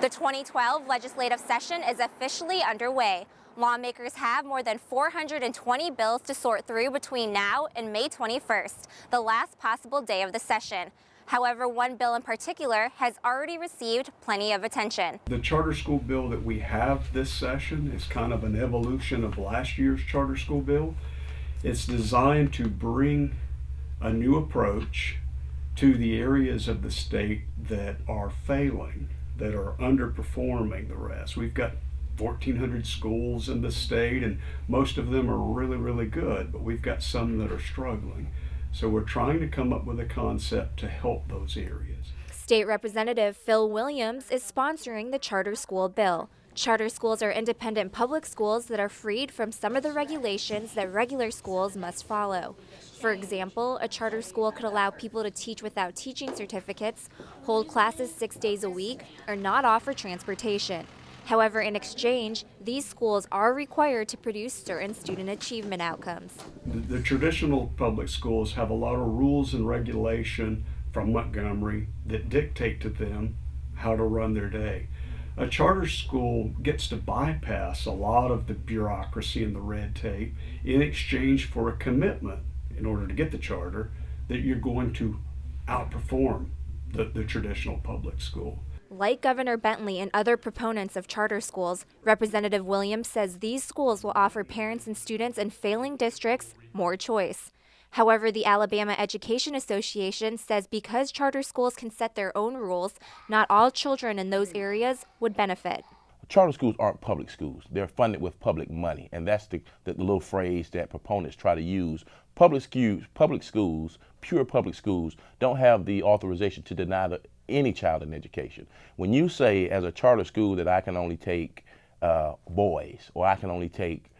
The 2012 legislative session is officially underway. Lawmakers have more than 420 bills to sort through between now and May 21st, the last possible day of the session. However, one bill in particular has already received plenty of attention. The charter school bill that we have this session is kind of an evolution of last year's charter school bill. It's designed to bring a new approach to the areas of the state that are failing, that are underperforming the rest. We've got 1,400 schools in the state, and most of them are really, really good, but we've got some that are struggling. So we're trying to come up with a concept to help those areas. State Representative Phil Williams is sponsoring the charter school bill. Charter schools are independent public schools that are freed from some of the regulations that regular schools must follow. For example, a charter school could allow people to teach without teaching certificates, hold classes 6 days a week, or not offer transportation. However, in exchange, these schools are required to produce certain student achievement outcomes. The traditional public schools have a lot of rules and regulation from Montgomery that dictate to them how to run their day. A charter school gets to bypass a lot of the bureaucracy and the red tape in exchange for a commitment in order to get the charter that you're going to outperform the traditional public school. Like Governor Bentley and other proponents of charter schools, Representative Williams says these schools will offer parents and students in failing districts more choice. However, the Alabama Education Association says because charter schools can set their own rules, not all children in those areas would benefit. Charter schools aren't public schools. They're funded with public money, and that's the little phrase that proponents try to use. Public schools, pure public schools, don't have the authorization to deny any child an education. When you say as a charter school that I can only take boys, or I can only take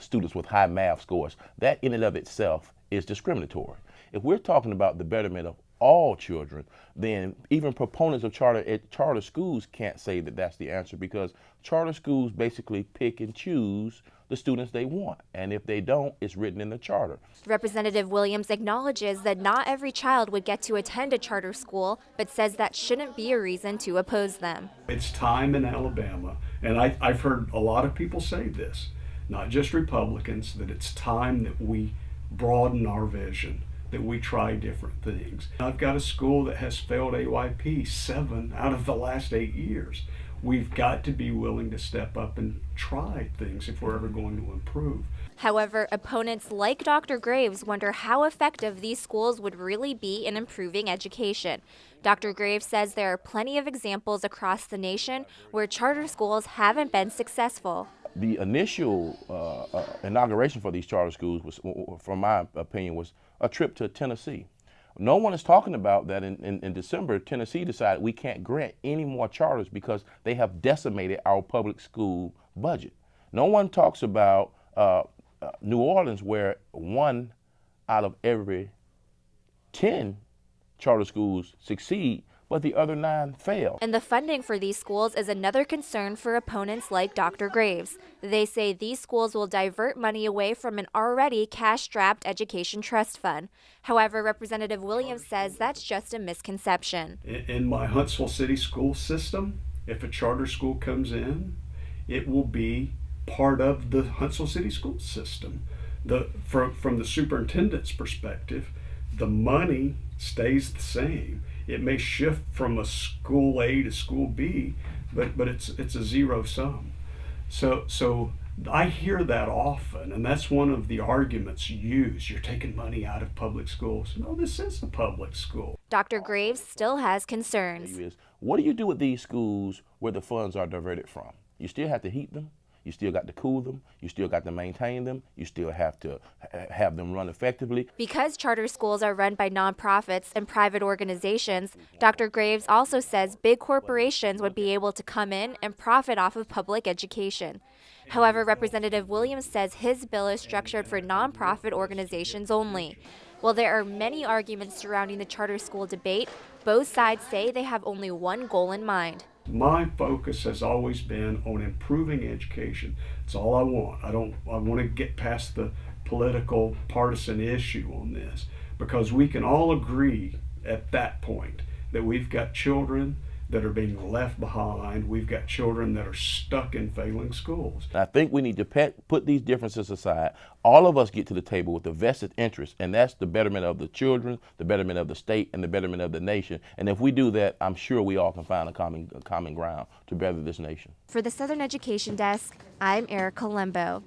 students with high math scores, that in and of itself is discriminatory. If we're talking about the betterment of all children, then even proponents of charter schools can't say that that's the answer, because charter schools basically pick and choose the students they want, and if they don't, it's written in the charter. Representative Williams acknowledges that not every child would get to attend a charter school, but says that shouldn't be a reason to oppose them. It's time in Alabama, and I've heard a lot of people say this, not just Republicans, that it's time that we broaden our vision, that we try different things. I've got a school that has failed AYP 7 out of the last 8 years. We've got to be willing to step up and try things if we're ever going to improve. However, opponents like Dr. Graves wonder how effective these schools would really be in improving education. Dr. Graves says there are plenty of examples across the nation where charter schools haven't been successful. The initial inauguration for these charter schools was, from my opinion, was a trip to Tennessee. No one is talking about that in December, Tennessee decided we can't grant any more charters because they have decimated our public school budget. No one talks about New Orleans, where 1 out of every 10 charter schools succeed, but the other 9 fail. And the funding for these schools is another concern for opponents like Dr. Graves. They say these schools will divert money away from an already cash-strapped education trust fund. However, Representative Williams says that's just a misconception. In my Huntsville City school system, if a charter school comes in, it will be part of the Huntsville City school system. From the superintendent's perspective, the money stays the same. It may shift from a school A to school B, but it's a zero sum. So I hear that often, and that's one of the arguments used. You're taking money out of public schools. No, this is a public school. Dr. Graves still has concerns. What do you do with these schools where the funds are diverted from? You still have to heat them. You still got to cool them. You still got to maintain them. You still have to have them run effectively. Because charter schools are run by nonprofits and private organizations, Dr. Graves also says big corporations would be able to come in and profit off of public education. However, Representative Williams says his bill is structured for nonprofit organizations only. While there are many arguments surrounding the charter school debate, both sides say they have only one goal in mind. My focus has always been on improving education. That's all I want. I want to get past the political partisan issue on this, because we can all agree at that point that we've got children that are being left behind. We've got children that are stuck in failing schools. I think we need to put these differences aside. All of us get to the table with a vested interest, and that's the betterment of the children, the betterment of the state, and the betterment of the nation. And if we do that, I'm sure we all can find a common ground to better this nation. For the Southern Education Desk, I'm Erica Lembo.